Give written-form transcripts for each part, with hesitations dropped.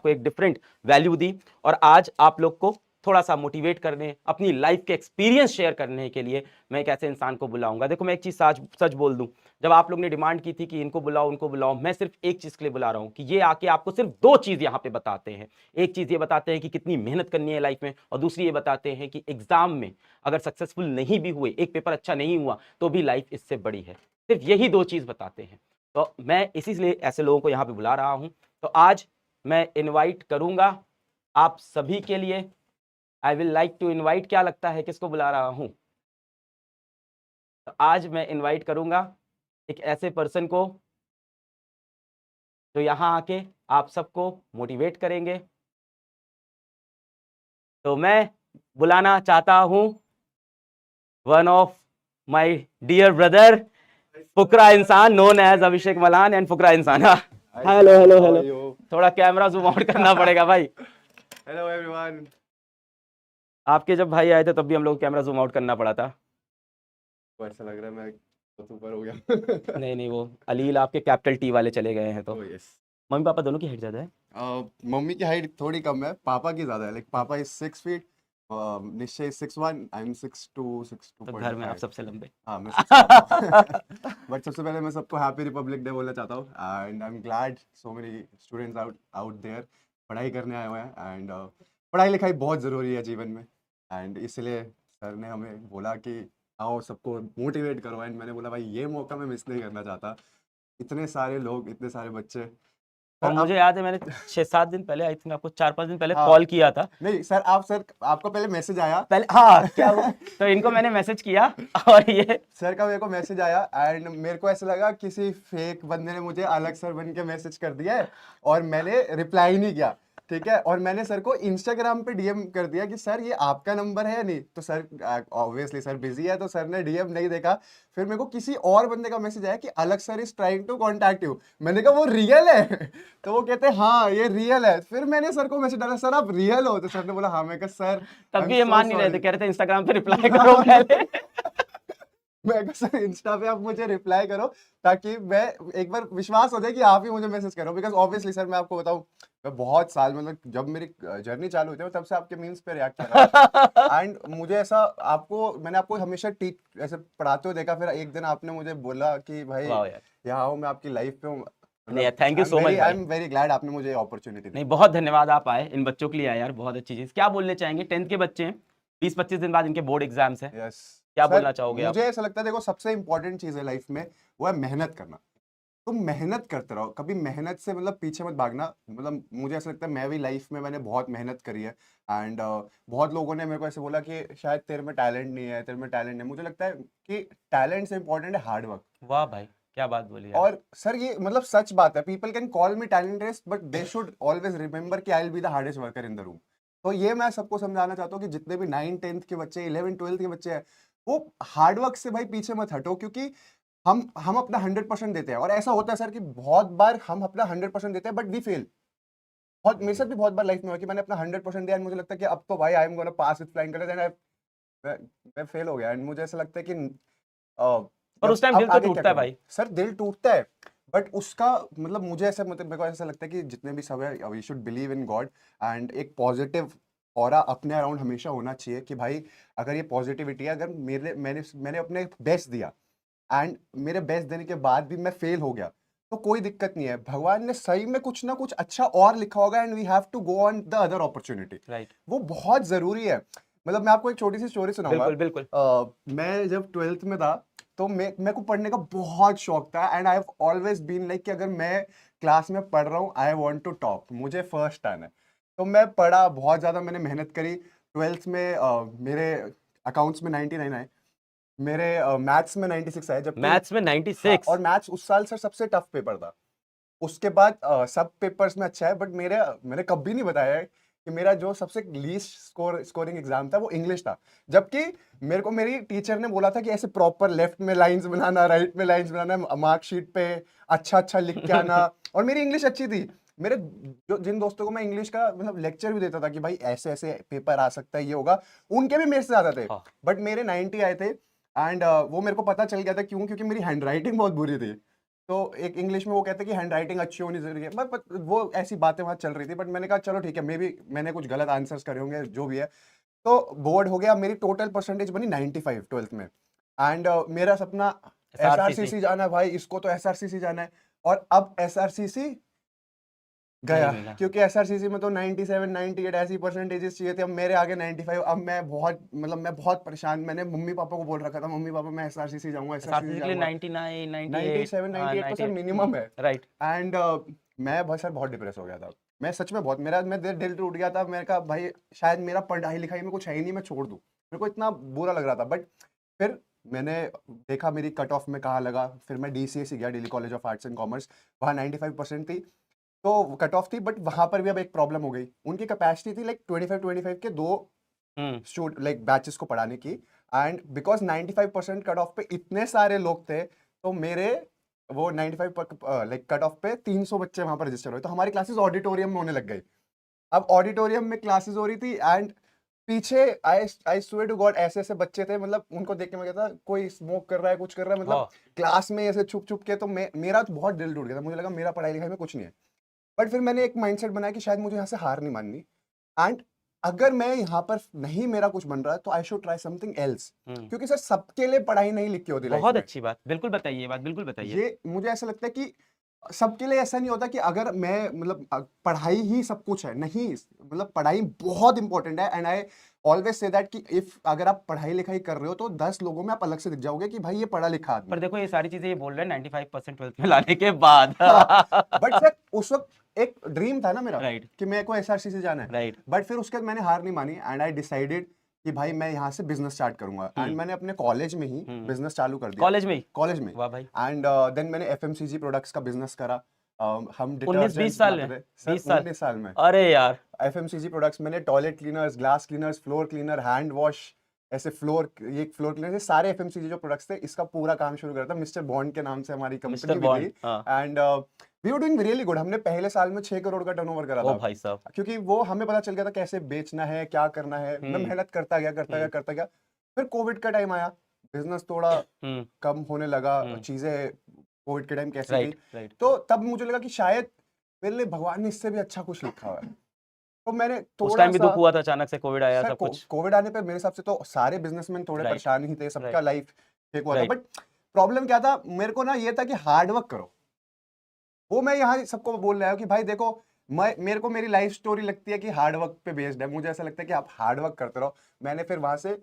आपको एक different value दी और आज आप लोग को थोड़ा सा मोटिवेट करने, अपनी लाइफ के एक्सपीरियंस शेयर करने के लिए मैं एक ऐसे इंसान को बुलाऊंगा। देखो मैं एक चीज सच बोल दूं, जब आप लोग ने डिमांड की थी कि इनको बुलाओ उनको बुलाओ, मैं सिर्फ एक चीज के लिए बुला रहा हूं कि ये आके आपको सिर्फ दो चीज यहां पे बताते हैं। एक चीज ये बताते हैं कि कितनी मेहनत करनी है लाइफ में, और दूसरी ये बताते हैं कि एग्जाम में अगर सक्सेसफुल नहीं भी हुए, एक पेपर अच्छा नहीं हुआ, तो भी लाइफ इससे बड़ी है। सिर्फ यही दो चीज बताते हैं। तो मैं इसीलिए ऐसे लोगों को यहां पे बुला रहा हूं। तो आज मैं इनवाइट करूंगा आप सभी के लिए, I will like to invite, क्या लगता है किसको बुला रहा हूं? तो आज मैं इनवाइट करूंगा एक ऐसे पर्सन को जो यहां आके आप सबको मोटिवेट करेंगे। तो मैं बुलाना चाहता हूं one of my dear brother, Fukra Insaan known as Abhishek Malan and Fukra Insaan. Hello hello hello, थोड़ा कैमरा जूम आउट करना पड़ेगा भाई। Hello everyone. आपके जब भाई आए थे तब भी हम लोग कैमरा जूम आउट करना पड़ा था। तो ऐसा लग रहा है मैं बहुत ऊपर हो गया। नहीं वो अलील आपके कैपिटल टी वाले चले गए हैं। तो ओह यस। मम्मी पापा दोनों की हाइट ज्यादा है? मम्मी की हाइट थोड़ी कम है, पापा की ज्यादा है। लाइक पापा इज 6 फीट, निश्चय 6'1", आई एम 6'2", तो घर में आप 6'2.5। सबसे लंबे। हाँ मैं सबसे बट सबसे पहले मैं सबको हैप्पी रिपब्लिक डे बोलना चाहता हूँ and I am glad so many students out there पढ़ाई करने आए हुए हैं एंड पढ़ाई लिखाई बहुत ज़रूरी है जीवन में एंड इसलिए सर ने हमें बोला कि आओ सबको मोटिवेट करो एंड मैंने बोला भाई ये मौका मैं मिस नहीं करना चाहता। इतने सारे लोग, इतने सारे बच्चे। और सर मुझे अब याद है मैंने 6-7 दिन पहले, आई थिंक आपको 4-5 दिन पहले हाँ कॉल किया था। नहीं सर आपको पहले मैसेज आया। पहले हाँ क्या हुआ? तो इनको मैंने मैसेज किया और ये सर का मेरे को मैसेज आया एंड मेरे को ऐसा लगा किसी फेक बंदे ने मुझे अलग सर बन के मैसेज कर दिया है और मैंने रिप्लाई नहीं किया। ठीक है, और मैंने सर को इंस्टाग्राम पे डीएम कर दिया कि सर ये आपका नंबर है या नहीं, तो सर ऑब्वियसली सर बिजी है तो सर ने डीएम नहीं देखा। फिर मेरे को किसी और बंदे का मैसेज आया कि अलग sir is trying to contact you. मैंने कहा वो रियल है? तो वो कहते हैं हाँ ये रियल है। फिर मैंने सर को मैसेज डाला, सर आप रियल हो? तो सर ने बोला हाँ। मैं कहा सर तब आई एम भी ये सो मान नहीं रहे थे, सॉरी। कह रहे थे इंस्टाग्राम पे रिप्लाई करो पहले। मैं कहा सर इंस्टा पे आप मुझे रिप्लाई करो ताकि मैं एक बार विश्वास हो जाए कि आप ही मुझे मैसेज करो। बिकॉज ऑब्वियसली सर मैं आपको बताऊं, मैं बहुत साल मतलब जब मेरी जर्नी चालू हुई थी तब से आपके मीम्स पे रिएक्ट कर रहा था एंड मुझे ऐसा मैंने आपको हमेशा टीच ऐसे पढ़ाते हुए देखा। फिर एक दिन आपने मुझे बोला कि भाई वाह यार, यहाँ हूँ मैं आपकी लाइफ पे हूँ। नहीं मतलब thank you so much I भाई। एम वेरी ग्लैड आपने मुझे अपॉर्चुनिटी दी। नहीं बहुत धन्यवाद, आप आए इन बच्चों के लिए आए यार, बहुत अच्छी चीज। क्या बोलने चाहेंगे? 10th के बच्चे हैं, 20-25 दिन बाद इनके बोर्ड एग्जाम्स हैं, यस क्या सर, बोलना चाहोगे आप? मुझे ऐसा लगता है देखो सबसे इंपॉर्टेंट चीज़ है लाइफ में वो है मेहनत करना। तुम मेहनत करते रहो, कभी मेहनत से मतलब पीछे मत भागना। मतलब मुझे ऐसा लगता है मैं भी लाइफ में मैंने बहुत मेहनत करी है एंड बहुत लोगों ने मेरे को ऐसे बोला कि शायद तेरे में टैलेंट नहीं है, तेरे में टैलेंट नहीं। मुझे लगता है कि टैलेंट से इंपॉर्टेंट है हार्ड वर्क। वाह भाई क्या बात बोली यार। और सर ये मतलब सच बात है, people can call me talented but they should always remember कि I will be the hardest worker in the room. तो ये मैं सबको समझाना चाहता हूँ कि जितने भी 9th 10th के बच्चे, 11th 12th के बच्चे हैं, वो हार्ड वर्क से भाई पीछे मत हटो। क्योंकि हम अपना 100% देते हैं और ऐसा होता है सर कि बहुत बार हम अपना 100% देते हैं बट वी फेल। बहुत मेरे साथ भी बहुत बार लाइफ में हुआ कि मैंने अपना 100% दिया एंड मुझे लगता है कि अब तो भाई I am gonna pass with flying colours and मैं फेल हो गया एंड मुझे ऐसा लगता है कि और उस टाइम अब दिल तो आगे क्या टूटता है करूं। भाई। सर दिल टूटता है बट उसका मतलब मुझे ऐसा मतलब मेरे को ऐसा लगता है कि जितने भी सब है we should believe in God and एक पॉजिटिव ऑरा अपने अराउंड हमेशा होना चाहिए कि भाई अगर ये पॉजिटिविटी है, अगर मैंने अपने बेस्ट दिया एंड मेरे बेस्ट देने के बाद भी मैं फेल हो गया तो कोई दिक्कत नहीं है। भगवान ने सही में कुछ ना कुछ अच्छा और लिखा होगा and we have to go on the other opportunity. Right, वो बहुत जरूरी है। मतलब मैं आपको एक छोटी सी स्टोरी सुनाऊंगा। बिल्कुल बिल्कुल। मैं जब 12th में था तो मेरे को पढ़ने का बहुत शौक था and I have always been like कि अगर मैं क्लास में पढ़ रहा हूँ आई वांट टू टॉप, मुझे फर्स्ट आना है। तो मैं पढ़ा बहुत ज़्यादा, मैंने मेहनत करी। 12th में मेरे अकाउंट्स में 99 आए, मेरे मैथ्स में 96 आए। जबकि मैथ्स में हाँ, 96? और मैथ्स उस साल सर सबसे टफ पेपर था। उसके बाद सब पेपर्स में अच्छा है बट मैंने कभी नहीं बताया है कि मेरा जो सबसे लीस्ट स्कोरिंग एग्जाम था वो इंग्लिश था। जबकि मेरे को मेरी टीचर ने बोला था कि ऐसे प्रॉपर लेफ्ट में लाइंस बनाना, राइट में लाइंस बनाना, मार्कशीट पे अच्छा अच्छा लिख के आना। और मेरी इंग्लिश अच्छी थी। मेरे जिन दोस्तों को मैं इंग्लिश का मतलब लेक्चर भी देता था कि भाई ऐसे ऐसे पेपर आ सकता है, ये होगा, उनके भी मेरे से ज्यादा थे। हाँ। बट मेरे 90 आए थे एंड वो मेरे को पता चल गया था क्यों, क्योंकि मेरी हैंडराइटिंग बहुत बुरी थी। तो एक इंग्लिश में वो कहते हैं कि हैंड राइटिंग अच्छी होनी जरूरी है, बट वो ऐसी बातें वहां चल रही थी, बट मैंने कहा चलो ठीक है, मे बी मैंने कुछ गलत आंसर्स करे होंगे, जो भी है। तो बोर्ड हो गया, मेरी टोटल परसेंटेज बनी 95 ट्वेल्थ में। एंड मेरा सपना SRCC एसआरसीसी जाना है भाई, इसको तो एसआरसीसी जाना है। और अब एसआरसीसी गया, नहीं मिला। क्योंकि एसआरसीसी में तो 97 98 ऐसी परसेंटेजेस चाहिए थे, अब मेरे आगे 95। अब मैं बहुत मतलब मैं बहुत परेशान, मैंने मम्मी पापा को बोल रखा था, मम्मी पापा मैं एसआरसीसी जाऊंगा, एसआरसीसी SRCC के लिए जाऊंगा। 99 98 97 98% 98 मिनिमम है। राइट। एंड मैं बहुत सर बहुत डिप्रेस हो गया था, मैं सच में बहुत, मेरा मैं दिल टूट गया था। मैंने कहा भाई शायद मेरा पढ़ाई लिखाई में कुछ है ही नहीं, मैं छोड़ दूं, मेरे को इतना बुरा लग रहा था। बट फिर मैंने देखा मेरी कट ऑफ में कहाँ लगा, फिर मैं डीसीएस गया, Delhi college of arts and commerce, वहाँ 95% थी, तो कट ऑफ थी। बट वहां पर भी अब एक प्रॉब्लम हो गई, उनकी कैपेसिटी थी लाइक 25 के दो स्टूडेंट लाइक बैचेस को पढ़ाने की। एंड बिकॉज 95% कट ऑफ पे इतने सारे लोग थे, तो मेरे वो 95 लाइक कट ऑफ पे 300 बच्चे वहां पर रजिस्टर हुए, तो हमारी क्लासेस ऑडिटोरियम में होने लग गई। अब ऑडिटोरियम में क्लासेस हो रही थी, एंड पीछे आई स्वेयर टू गॉड ऐसे ऐसे बच्चे थे, मतलब उनको देख के मैं कहता कोई स्मोक कर रहा है, कुछ कर रहा है, मतलब क्लास में ऐसे छुप छुप के। तो मेरा तो बहुत दिल टूट गया था, मुझे लगा मेरा पढ़ाई लिखाई में कुछ नहीं है। बट फिर मैंने एक माइंडसेट बनाया कि शायद मुझे यहाँ से हार नहीं माननी, एंड अगर मैं यहाँ पर नहीं मेरा कुछ बन रहा है, तो I should try something else, क्योंकि सर सबके लिए पढ़ाई नहीं लिखी होती लाइफ बहुत में। अच्छी बात, बिल्कुल बताइए ये बात, बिल्कुल बताइए। ये मुझे ऐसा लगता है कि सबके लिए ऐसा नहीं होता कि अगर मैं मतलब पढ़ाई ही सब कुछ है, नहीं, मतलब पढ़ाई बहुत इंपॉर्टेंट है। And I always say that कि इफ अगर आप पढ़ाई लिखाई कर रहे हो, तो 10 लोगों में आप अलग से दिख जाओगे कि भाई ये पढ़ा लिखा आदमी पर है। देखो ये सारी चीजें ये बोल रहे हैं 95% ट्वेल्थ में लाने के बाद। बट सर उस वक्त एक ड्रीम था ना मेरा, राइट कि मेरे को एसआरसी से जाना है। राइट। बट फिर उसके बाद मैंने हार नहीं मानी, एंड आई डिसाइडेड कि भाई मैं यहाँ से बिजनेस स्टार्ट करूंगा। एंड मैंने अपने कॉलेज में ही बिजनेस चालू कर दिया, कॉलेज में ही? कॉलेज में। वाह भाई। एंड देन मैंने एफएमसीजी प्रोडक्ट्स का बिजनेस करा। हम 19-20 डिटर्जेंट्स साल बनाते में? थे सर, 20 साल? 19 साल में। अरे यार। एफएमसीजी प्रोडक्ट्स मैंने toilet cleaners, glass cleaners, floor cleaner, hand wash, ऐसे फ्लोर, ये फ्लोर क्लीनर, ये सारे एफएमसीजी जो प्रोडक्ट्स थे, इसका पूरा काम शुरू करा था। मिस्टर बॉन्ड के नाम से हमारी मिस्टर कंपनी भी बॉन्ड, थी। हाँ। And we were doing really good, हमने पहले साल में 6 करोड़ का टर्नओवर करा ओ था। भाई साहब। क्योंकि वो हमें पता चल गया था कैसे बेचना है, क्या करना है। मैं मेहनत करता गया करता गया करता गया। फिर कोविड का टाइम आया, बिजनेस थोड़ा कम होने लगा, चीजें कोविड के टाइम कैसी थी। Right right. तो तब मुझे लगा कि शायद मेरे लिए भगवान ने इससे भी अच्छा कुछ लिखा हुआ है। तो मैंने उस थोड़ा टाइम भी सा, दुख हुआ था, अचानक से कोविड आया, सर सब कुछ। कोविड आने पे मेरे हिसाब से तो सारे बिजनेसमैन थोड़े राइट परेशान ही थे, सबका राइट लाइफ ठीक हुआ था। राइट। बट प्रॉब्लम क्या था मेरे को ना, ये था कि हार्ड वर्क करो। वो मैं यहाँ सबको बोल रहा हूँ कि भाई देखो, मैं मेरे को मेरी लाइफ स्टोरी लगती है कि हार्ड वर्क पे बेस्ड है। मुझे ऐसा लगता है कि आप हार्ड वर्क करते रहो। मैंने फिर वहां से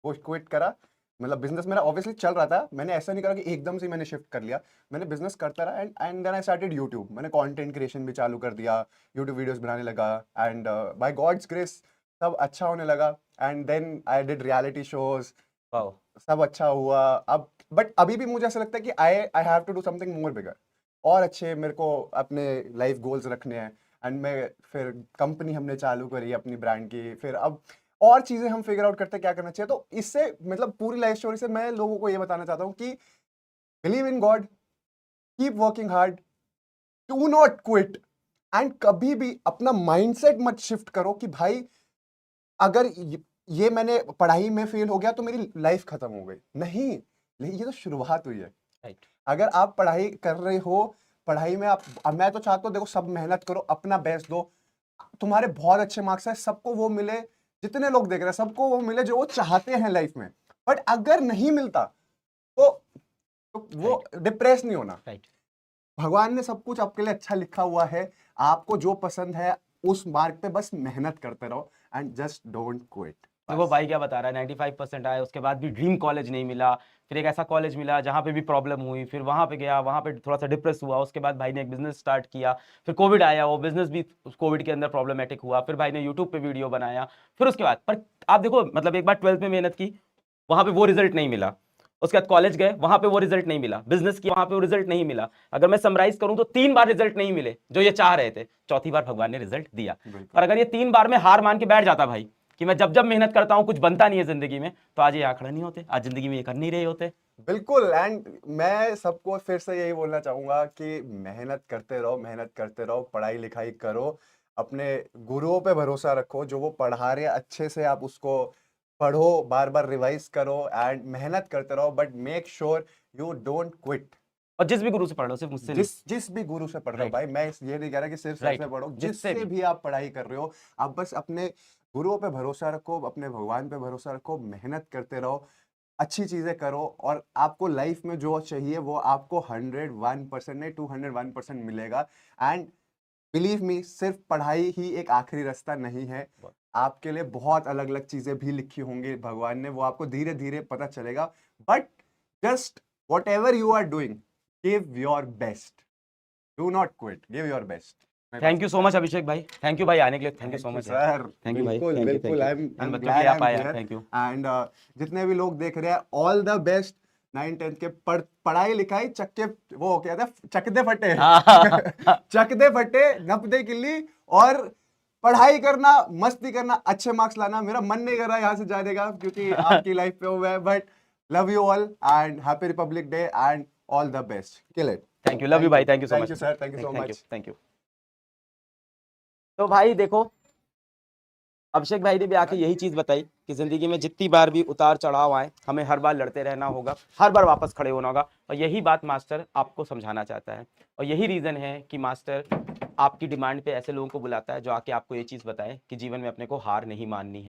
वो क्विट करा, मतलब बिजनेस मेरा ऑब्वियसली चल रहा था, मैंने ऐसा नहीं करा कि एकदम से मैंने शिफ्ट कर लिया। मैंने बिजनेस करता रहा, and then I started YouTube. मैंने कंटेंट क्रिएशन भी चालू कर दिया, यूट्यूब वीडियोस बनाने लगा, एंड बाय गॉड्स ग्रेस सब अच्छा होने लगा। And then I did reality shows, wow. सब अच्छा हुआ। अब बट अभी भी मुझे ऐसा लगता है कि I I have to do something more bigger, और अच्छे मेरे को अपने लाइफ गोल्स रखने हैं। एंड मैं फिर कंपनी हमने चालू करी अपनी ब्रांड की, फिर अब और चीजें हम फिगर आउट करते हैं क्या करना चाहिए। तो इससे मतलब पूरी लाइफ स्टोरी से मैं लोगों को ये बताना चाहता हूँ कि believe in God, keep working hard, do not quit, and कभी भी अपना माइंडसेट मत शिफ्ट करो कि भाई अगर ये मैंने पढ़ाई में फेल हो गया तो मेरी लाइफ खत्म हो गई। नहीं, ये तो शुरुआत हुई है। राइट। अगर आप पढ़ाई कर रहे हो, पढ़ाई में आप, अब मैं तो चाहता हूँ देखो सब मेहनत करो, अपना बेस्ट दो, तुम्हारे बहुत अच्छे मार्क्स है, सबको वो मिले, जितने लोग देख रहे हैं सबको वो मिले जो वो चाहते हैं लाइफ में। बट अगर नहीं मिलता तो वो डिप्रेस नहीं होना। राइट। भगवान ने सब कुछ आपके लिए अच्छा लिखा हुआ है, आपको जो पसंद है उस मार्ग पे बस मेहनत करते रहो, एंड जस्ट डोंट क्विट। देखो भाई क्या बता रहा है, 95% आए, उसके बाद भी ड्रीम कॉलेज नहीं मिला, फिर एक ऐसा कॉलेज मिला जहाँ पे भी प्रॉब्लम हुई, फिर वहाँ पे गया, वहाँ पे थोड़ा सा डिप्रेस हुआ, उसके बाद भाई ने एक बिजनेस स्टार्ट किया, फिर कोविड आया, वो बिजनेस भी कोविड के अंदर प्रॉब्लमेटिक हुआ, फिर भाई ने यूट्यूब पे वीडियो बनाया, फिर उसके बाद पर आप देखो मतलब एक बार 12th में मेहनत की, वहाँ पे वो रिजल्ट नहीं मिला, उसके बाद कॉलेज गए, वहाँ पे वो रिजल्ट नहीं मिला, बिजनेस किया, वहाँ पे वो रिजल्ट नहीं मिला। अगर मैं समराइज करूँ तो 3 बार रिजल्ट नहीं मिले जो ये चाह रहे थे, चौथी बार भगवान ने रिजल्ट दिया। पर अगर ये 3 बार में हार मान के बैठ जाता भाई कि मैं जब जब मेहनत करता हूं कुछ बनता नहीं है जिंदगी में, तो आज ये यहाँ खड़े नहीं होते, आज जिंदगी में ये कर नहीं रहे होते। बिल्कुल। एंड मैं सबको फिर से यही बोलना चाहूंगा कि मेहनत करते रहो, मेहनत करते रहो, पढ़ाई लिखाई करो, अपने गुरुओं पे भरोसा रखो, जो वो पढ़ा रहे हैं अच्छे से आप उसको पढ़ो, बार बार रिवाइज करो, एंड मेहनत करते रहो, but make sure you don't quit. और जिस भी गुरु से पढ़ रहे हो, सिर्फ मुझसे नहीं। जिस भी गुरु से पढ़ रहे हो Right. भाई, मैं ये नहीं कह रहा कि सिर्फ सर Right. से पढ़ो, जिससे जिससे भी। भी आप पढ़ाई कर रहे हो, आप बस अपने गुरुओं पे भरोसा रखो, अपने भगवान पे भरोसा रखो, मेहनत करते रहो, अच्छी चीजें करो, और आपको लाइफ में जो चाहिए वो आपको 101% नहीं 201% मिलेगा। एंड बिलीव मी, सिर्फ पढ़ाई ही एक आखिरी रास्ता नहीं है, आपके लिए बहुत अलग अलग चीजें भी लिखी होंगी भगवान ने, वो आपको धीरे धीरे पता चलेगा। But just whatever you are doing, give your best, do not quit, give your best. Thank you so much Abhishek भाई, थैंक यू भाई आने के लिए, thank you so much sir, thank you भाई, बिल्कुल थैंक यू, बिल्कुल, thank I you. Am बच्चों के ग्लैड लिए आई आप एम आए, हियर। Thank you. एंड जितने भी लोग देख रहे हैं, ऑल द बेस्ट। 9-10 के पढ़ाई लिखाई चक्के, वो क्या था, चकदे फटे चकदे फटे, नपदे किल्ली, और पढ़ाई करना, मस्ती करना, अच्छे मार्क्स लाना। मेरा मन नहीं कर रहा यहाँ से जाने का क्योंकि आपकी लाइफ पे हुआ है, but love you all and happy Republic Day and all the best, kill it. Thank you, love you भाई, thank you so much. Thank you sir, thank you so much. Thank you. तो भाई देखो, अभिषेक भाई ने भी आके यही चीज बताई कि जिंदगी में जितनी बार भी उतार चढ़ाव आए, हमें हर बार लड़ते रहना होगा, हर बार वापस खड़े होना होगा। और यही बात मास्टर आपको समझाना चाहता है, और यही रीजन है कि मास्टर आपकी डिमांड पे ऐसे लोगों को बुलाता है जो आके आपको ये चीज बताए कि जीवन में अपने को हार नहीं माननी है।